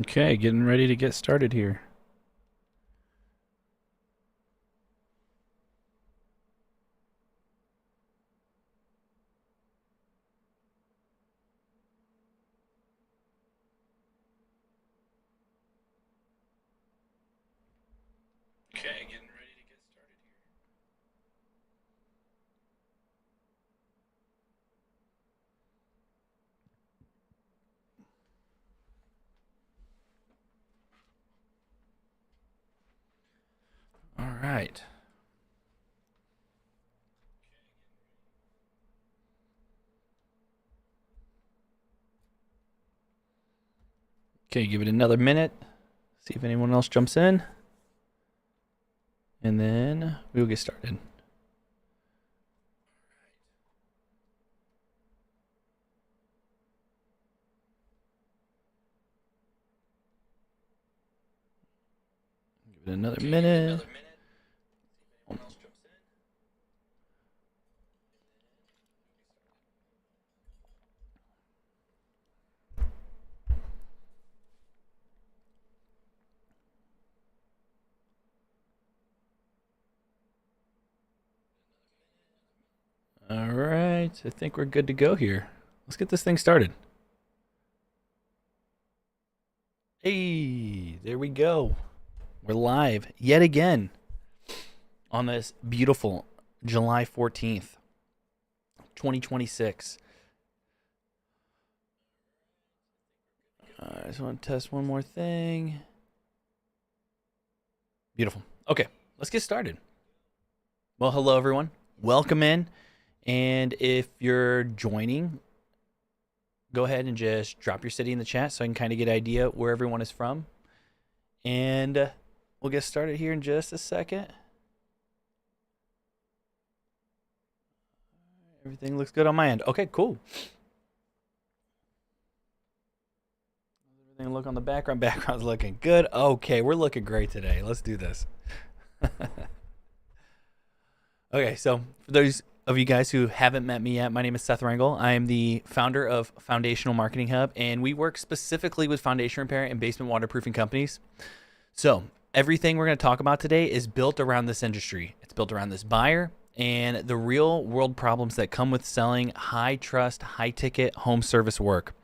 Okay, getting ready to get started here. Okay, getting ready to get started here. All right. Okay, give it another minute. See if anyone else jumps in. And then we'll get started. Give it another minute. All right, I think we're good to go here. Let's get this thing started. Hey, there we go. We're live yet again on this beautiful July 14th, 2026. I just want to test one more thing. Beautiful. Okay, let's get started. Well, hello, everyone. Welcome in. And if you're joining, go ahead and just drop your city in the chat so I can kind of get an idea where everyone is from. And we'll get started here in just a second. Everything looks good on my end. Okay, cool. Everything look on the background. Background's looking good. Okay, we're looking great today. Let's do this. Okay, so for those of you guys who haven't met me yet, my name is Seth Rangel. I am the founder of Foundational Marketing Hub, and we work specifically with foundation repair and basement waterproofing companies. So everything we're going to talk about today is built around this industry. It's built around this buyer and the real world problems that come with selling high trust, high ticket home service work.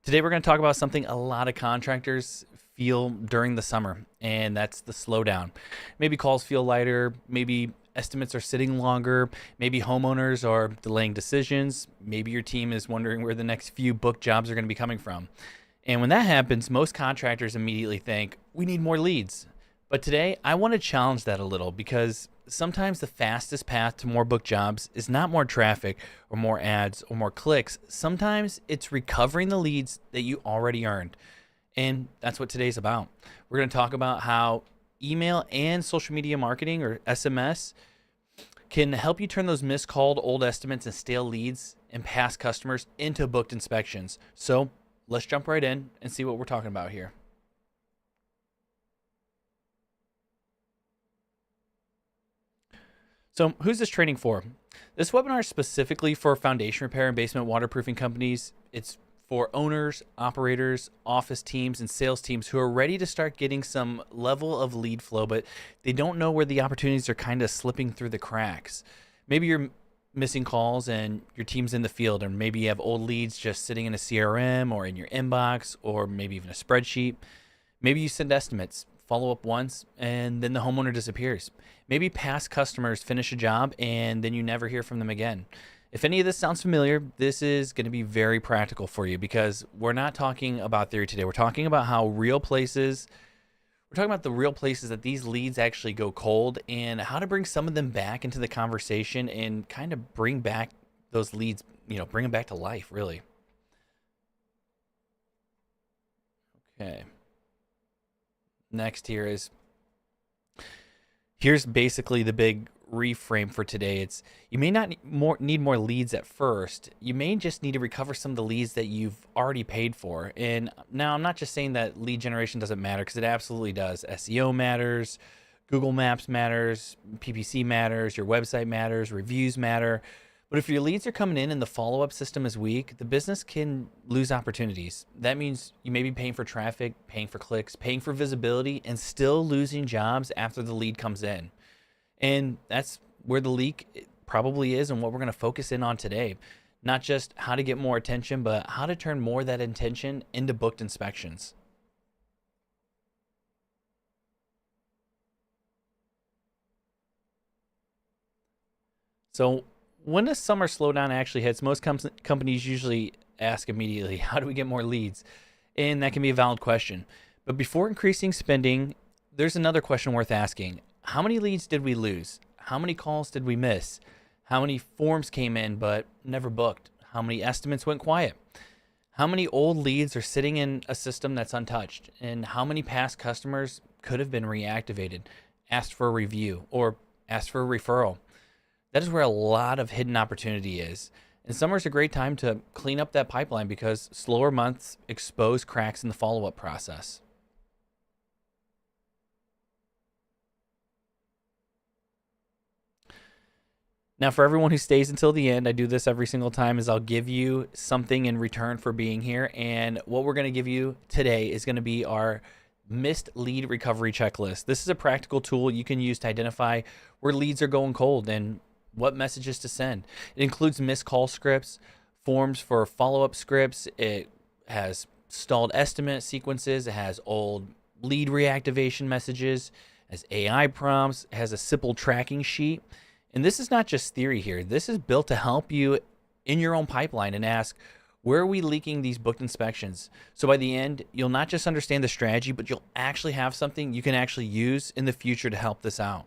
Today we're going to talk about something a lot of contractors feel during the summer, and that's the slowdown. Maybe calls feel lighter, maybe estimates are sitting longer, maybe homeowners are delaying decisions, maybe your team is wondering where the next few book jobs are going to be coming from. And when that happens, most contractors immediately think, we need more leads. But today, I want to challenge that a little, because sometimes the fastest path to more book jobs is not more traffic or more ads or more clicks. Sometimes it's recovering the leads that you already earned. And that's what today's about. We're going to talk about how email and social media marketing, or SMS, can help you turn those miscalled old estimates and stale leads and past customers into booked inspections. So let's jump right in and see what we're talking about here. So who's this training for? This webinar is specifically for foundation repair and basement waterproofing companies. It's for owners, operators, office teams, and sales teams who are ready to start getting some level of lead flow, but they don't know where the opportunities are kind of slipping through the cracks. Maybe you're missing calls and your team's in the field, or maybe you have old leads just sitting in a CRM or in your inbox, or maybe even a spreadsheet. Maybe you send estimates, follow up once, and then the homeowner disappears. Maybe past customers finish a job and then you never hear from them again. If any of this sounds familiar, this is going to be very practical for you, because we're not talking about theory today. We're talking about how we're talking about the real places that these leads actually go cold, and how to bring some of them back into the conversation and kind of bring back those leads, bring them back to life, really. Okay. Next here's basically the big reframe for today. It's, you may not need more leads at first. You may just need to recover some of the leads that you've already paid for. And now I'm not just saying that lead generation doesn't matter, because it absolutely does. SEO matters, Google Maps matters, PPC matters, your website matters, reviews matter. But if your leads are coming in and the follow up system is weak, the business can lose opportunities. That means you may be paying for traffic, paying for clicks, paying for visibility, and still losing jobs after the lead comes in. And that's where the leak probably is and what we're going to focus in on today. Not just how to get more attention, but how to turn more of that intention into booked inspections. So when the summer slowdown actually hits, most companies usually ask immediately, how do we get more leads? And that can be a valid question. But before increasing spending, there's another question worth asking. How many leads did we lose? How many calls did we miss? How many forms came in but never booked? How many estimates went quiet? How many old leads are sitting in a system that's untouched? And how many past customers could have been reactivated, asked for a review, or asked for a referral? That is where a lot of hidden opportunity is. And summer is a great time to clean up that pipeline because slower months expose cracks in the follow-up process. Now, for everyone who stays until the end, I do this every single time, is I'll give you something in return for being here. And what we're going to give you today is going to be our missed lead recovery checklist. This is a practical tool you can use to identify where leads are going cold and what messages to send. It includes missed call scripts, forms for follow-up scripts. It has stalled estimate sequences. It has old lead reactivation messages, it has AI prompts, it has a simple tracking sheet. And this is not just theory here. This is built to help you in your own pipeline and ask, where are we leaking these booked inspections? So by the end, you'll not just understand the strategy, but you'll actually have something you can actually use in the future to help this out.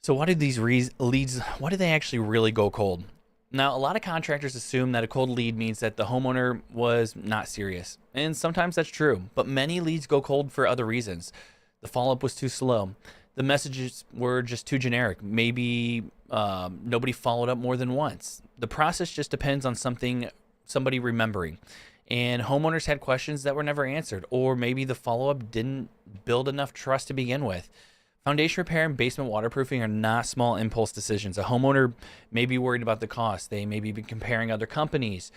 So why do these leads, why do they actually really go cold? Now, a lot of contractors assume that a cold lead means that the homeowner was not serious. And sometimes that's true, but many leads go cold for other reasons. The follow-up was too slow. The messages were just too generic. Maybe nobody followed up more than once. The process just depends on somebody remembering. And homeowners had questions that were never answered, or maybe the follow-up didn't build enough trust to begin with. Foundation repair and basement waterproofing are not small impulse decisions. A homeowner may be worried about the cost. They may be comparing other companies.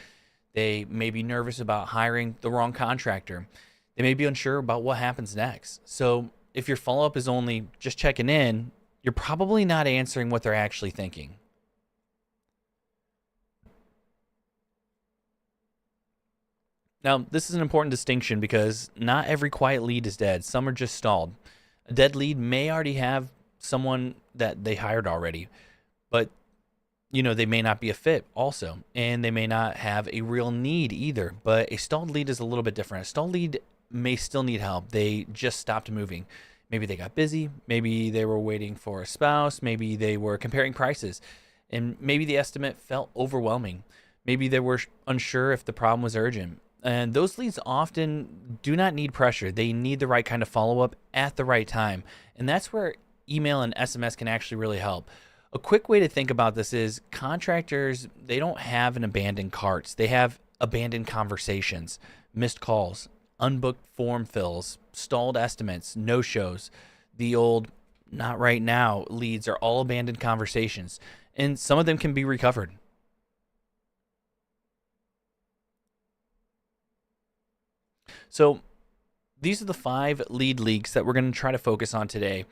They may be nervous about hiring the wrong contractor. They may be unsure about what happens next. So if your follow-up is only just checking in, you're probably not answering what they're actually thinking. Now, this is an important distinction because not every quiet lead is dead. Some are just stalled. A dead lead may already have someone that they hired already, but they may not be a fit also, and they may not have a real need either. But a stalled lead is a little bit different. A stalled lead may still need help. They just stopped moving. Maybe they got busy. Maybe they were waiting for a spouse. Maybe they were comparing prices, and maybe the estimate felt overwhelming. Maybe they were unsure if the problem was urgent. And those leads often do not need pressure. They need the right kind of follow-up at the right time. And that's where email and SMS can actually really help. A quick way to think about this is contractors, they don't have an abandoned carts. They have abandoned conversations, missed calls, unbooked form fills, stalled estimates, no-shows. The old not right now leads are all abandoned conversations. And some of them can be recovered. So these are the 5 lead leaks that we're going to try to focus on today.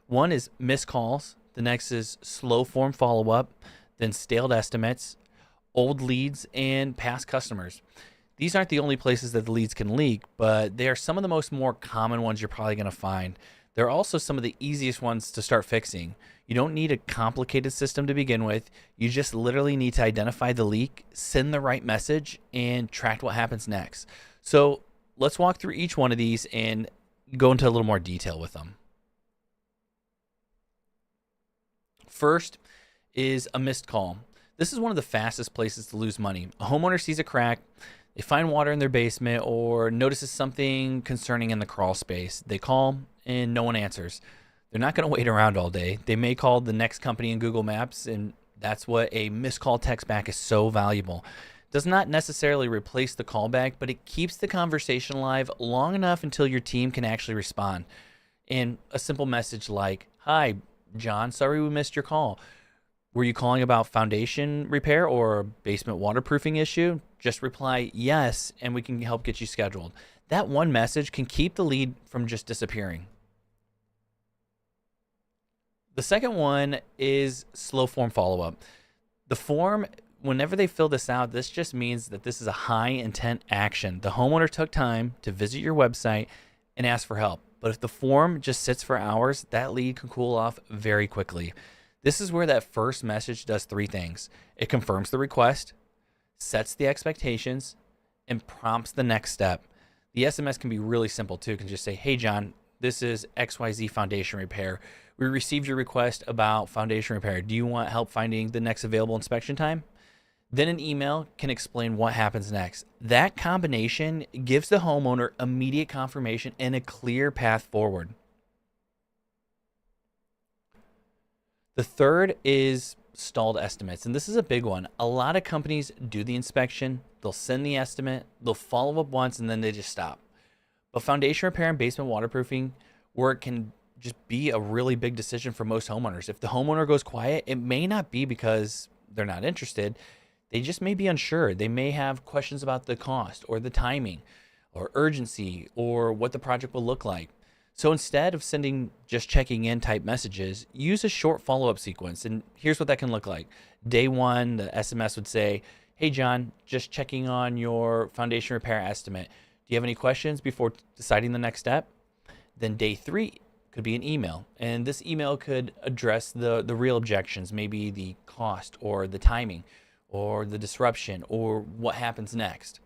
One is missed calls. The next is slow form follow-up, then stale estimates, old leads, and past customers. These aren't the only places that the leads can leak, but they are some of the more common ones you're probably going to find. They're also some of the easiest ones to start fixing. You don't need a complicated system to begin with. You just literally need to identify the leak, send the right message, and track what happens next. So let's walk through each one of these and go into a little more detail with them. First is a missed call. This is one of the fastest places to lose money. A homeowner sees a crack, they find water in their basement, or notices something concerning in the crawl space. They call and no one answers. They're not going to wait around all day. They may call the next company in Google Maps, and that's what a missed call text back is so valuable. Does not necessarily replace the callback, but it keeps the conversation alive long enough until your team can actually respond. And a simple message like, "Hi, John, sorry we missed your call. Were you calling about foundation repair or basement waterproofing issue?" Just reply yes, and we can help get you scheduled. That one message can keep the lead from just disappearing. The second one is slow form follow up. The form, whenever they fill this out, this just means that this is a high intent action. The homeowner took time to visit your website and ask for help. But if the form just sits for hours, that lead can cool off very quickly. This is where that first message does three things: it confirms the request, sets the expectations, and prompts the next step. The SMS can be really simple too. It can just say, "Hey, John, this is XYZ foundation repair. We received your request about foundation repair. Do you want help finding the next available inspection time?" Then an email can explain what happens next. That combination gives the homeowner immediate confirmation and a clear path forward. The third is stalled estimates, and this is a big one. A lot of companies do the inspection, they'll send the estimate, they'll follow up once, and then they just stop. But foundation repair and basement waterproofing work can just be a really big decision for most homeowners. If the homeowner goes quiet, it may not be because they're not interested. They just may be unsure. They may have questions about the cost or the timing or urgency or what the project will look like. So instead of sending just checking in type messages, use a short follow-up sequence. And here's what that can look like. Day one, the SMS would say, "Hey, John, just checking on your foundation repair estimate. Do you have any questions before deciding the next step?" Then day three could be an email. And this email could address the real objections, maybe the cost or the timing or the disruption or what happens next.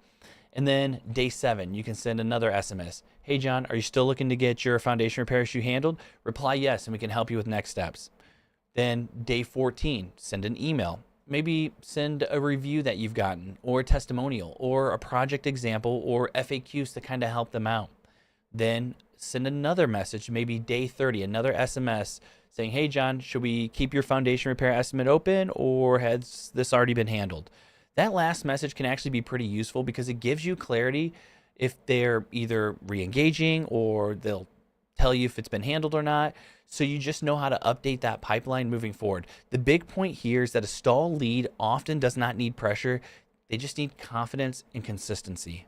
And then day 7, you can send another SMS. "Hey, John, are you still looking to get your foundation repair issue handled? Reply yes, and we can help you with next steps." Then day 14, send an email. Maybe send a review that you've gotten or a testimonial or a project example or FAQs to kind of help them out. Then send another message, maybe day 30, another SMS saying, "Hey, John, should we keep your foundation repair estimate open or has this already been handled?" That last message can actually be pretty useful because it gives you clarity if they're either re-engaging or they'll tell you if it's been handled or not. So you just know how to update that pipeline moving forward. The big point here is that a stall lead often does not need pressure. They just need confidence and consistency.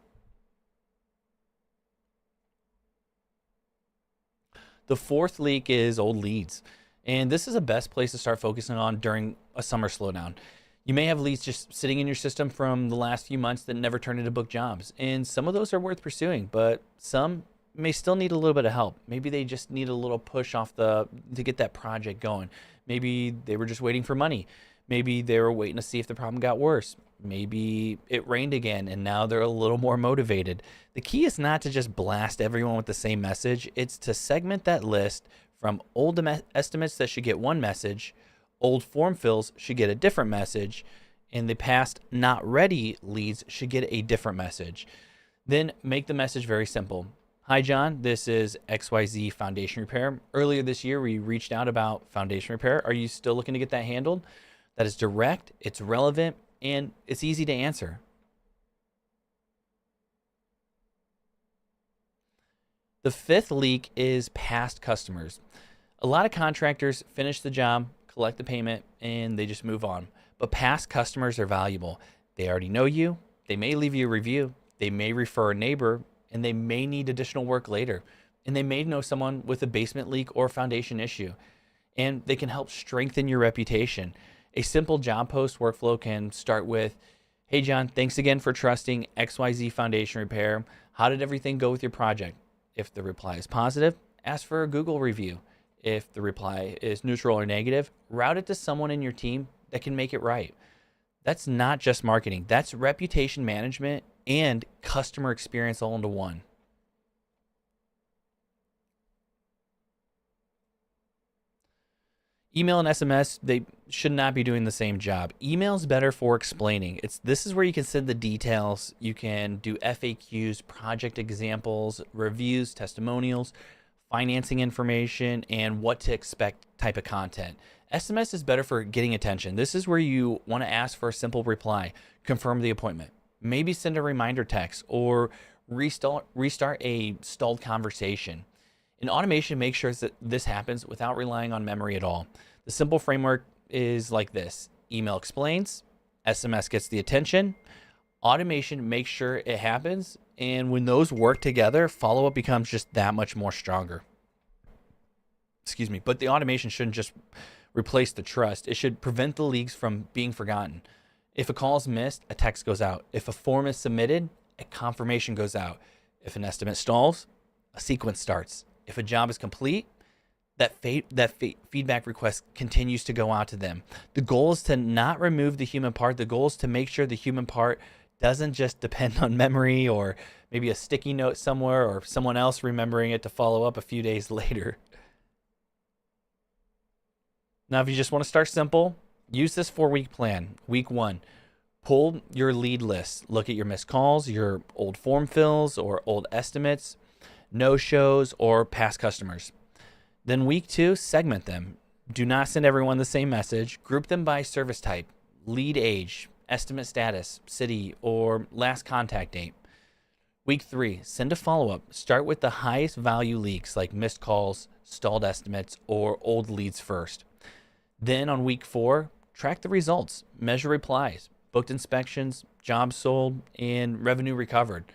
The fourth leak is old leads. And this is the best place to start focusing on during a summer slowdown. You may have leads just sitting in your system from the last few months that never turned into book jobs. And some of those are worth pursuing, but some may still need a little bit of help. Maybe they just need a little push to get that project going. Maybe they were just waiting for money. Maybe they were waiting to see if the problem got worse. Maybe it rained again and now they're a little more motivated. The key is not to just blast everyone with the same message. It's to segment that list from old estimates that should get one message, old form fills should get a different message, and the past not ready leads should get a different message. Then make the message very simple. "Hi, John, this is XYZ foundation repair. Earlier this year, we reached out about foundation repair. Are you still looking to get that handled?" That is direct, it's relevant, and it's easy to answer. The fifth leak is past customers. A lot of contractors finish the job, collect the payment, and they just move on. But past customers are valuable. They already know you. They may leave you a review. They may refer a neighbor, and they may need additional work later. And they may know someone with a basement leak or foundation issue. And they can help strengthen your reputation. A simple job post workflow can start with, "Hey, John, thanks again for trusting XYZ foundation repair. How did everything go with your project?" If the reply is positive, ask for a Google review. If the reply is neutral or negative, route it to someone in your team that can make it right. That's not just marketing. That's reputation management and customer experience all into one. Email and SMS, they should not be doing the same job. Email's better for explaining. This is where you can send the details. You can do FAQs, project examples, reviews, testimonials, financing information, and what to expect type of content. SMS is better for getting attention. This is where you want to ask for a simple reply, confirm the appointment, maybe send a reminder text or restart a stalled conversation. And automation makes sure that this happens without relying on memory at all. The simple framework is like this: email explains, SMS gets the attention, automation makes sure it happens. And when those work together, follow up becomes just that much more stronger. Excuse me. But the automation shouldn't just replace the trust, it should prevent the leaks from being forgotten. If a call is missed, a text goes out. If a form is submitted, a confirmation goes out. If an estimate stalls, a sequence starts. If a job is complete, that feedback request continues to go out to them. The goal is to not remove the human part. The goal is to make sure the human part doesn't just depend on memory or maybe a sticky note somewhere or someone else remembering it to follow up a few days later. Now, if you just want to start simple, use this 4-week plan. Week 1, pull your lead list. Look at your missed calls, your old form fills or old estimates, no-shows, or past customers. Then week 2, segment them. Do not send everyone the same message. Group them by service type, lead age, estimate status, city, or last contact date. Week 3, send a follow-up. Start with the highest value leaks like missed calls, stalled estimates, or old leads first. Then on week 4, track the results, measure replies, booked inspections, jobs sold, and revenue recovered.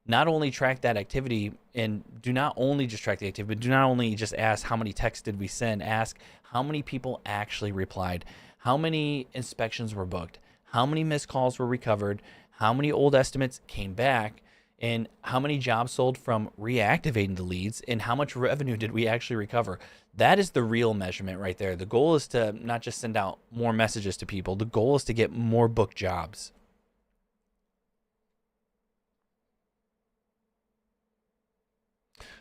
Not only track that activity, and do not only just track the activity, but do not only just ask how many texts did we send, ask how many people actually replied, how many inspections were booked, how many missed calls were recovered, how many old estimates came back, and how many jobs sold from reactivating the leads, and how much revenue did we actually recover. That is the real measurement right there. The goal is to not just send out more messages to people. The goal is to get more booked jobs.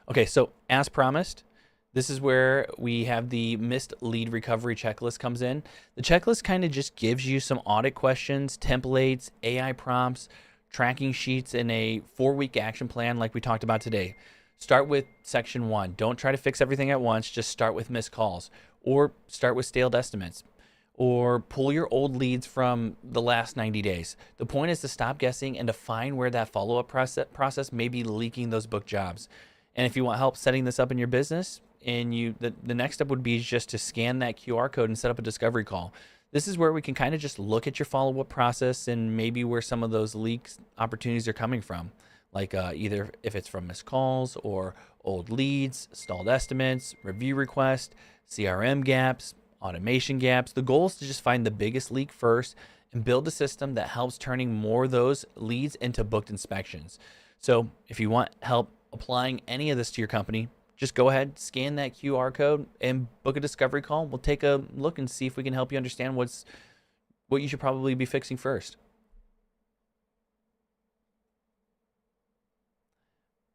Okay, so as promised, this is where we have the missed lead recovery checklist comes in. The checklist kind of just gives you some audit questions, templates, AI prompts, tracking sheets, and a 4-week action plan like we talked about today. Start with section 1. Don't try to fix everything at once. Just start with missed calls, or start with stale estimates, or pull your old leads from the last 90 days. The point is to stop guessing and to find where that follow-up process may be leaking those booked jobs. And if you want help setting this up in your business, and the next step would be just to scan that QR code and set up a discovery call. This is where we can kind of just look at your follow-up process and maybe where some of those leaks opportunities are coming from. Like either if it's from missed calls or old leads, stalled estimates, review requests, CRM gaps, automation gaps. The goal is to just find the biggest leak first and build a system that helps turning more of those leads into booked inspections. So if you want help applying any of this to your company, just go ahead, scan that QR code, and book a discovery call. We'll take a look and see if we can help you understand what you should probably be fixing first.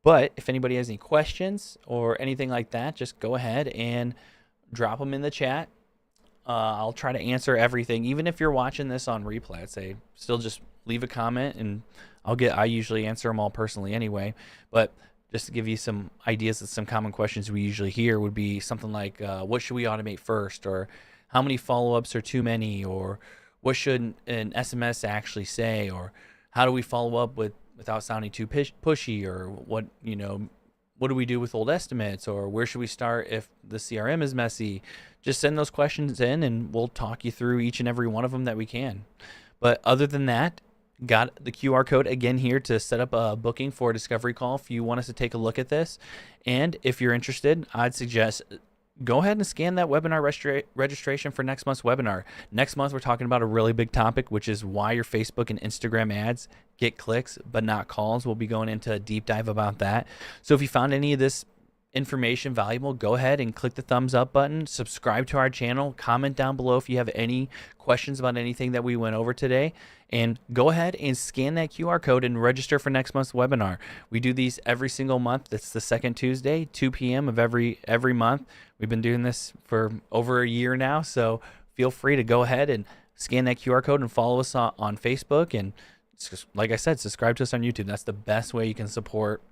But if anybody has any questions or anything like that, just go ahead and drop them in the chat. I'll try to answer everything. Even if you're watching this on replay, I'd say still just leave a comment, and I usually answer them all personally anyway. But just to give you some ideas of some common questions we usually hear would be something like, what should we automate first? Or how many follow-ups are too many? Or what should an SMS actually say? Or how do we follow up without sounding too pushy? Or what do we do with old estimates? Or where should we start if the CRM is messy? Just send those questions in and we'll talk you through each and every one of them that we can. But other than that, got the QR code again here to set up a booking for a discovery call if you want us to take a look at this. And if you're interested, I'd suggest go ahead and scan that webinar registration for next month's webinar. Next month, we're talking about a really big topic, which is why your Facebook and Instagram ads get clicks but not calls. We'll be going into a deep dive about that. So if you found any of this information valuable, go ahead and click the thumbs up button, subscribe to our channel, comment down below if you have any questions about anything that we went over today, and go ahead and scan that QR code and register for next month's webinar. We do these every single month. It's the second Tuesday, 2 p.m. of every month. We've been doing this for over a year now, so feel free to go ahead and scan that QR code and follow us on Facebook, and like I said, subscribe to us on YouTube. That's the best way you can support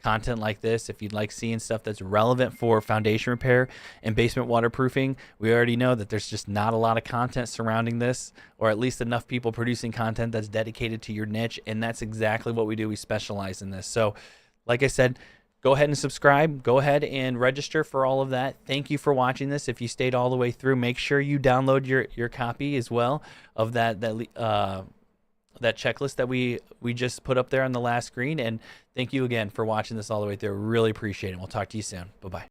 content like this. If you'd like seeing stuff that's relevant for foundation repair and basement waterproofing, we already know that there's just not a lot of content surrounding this, or at least enough people producing content that's dedicated to your niche, and that's exactly what we do. We specialize in this. So like I said, go ahead and subscribe. Go ahead and register for all of that. Thank you for watching this. If you stayed all the way through, make sure you download your copy as well of that checklist that we just put up there on the last screen. And thank you again for watching this all the way through. Really appreciate it. We'll talk to you soon. Bye-bye.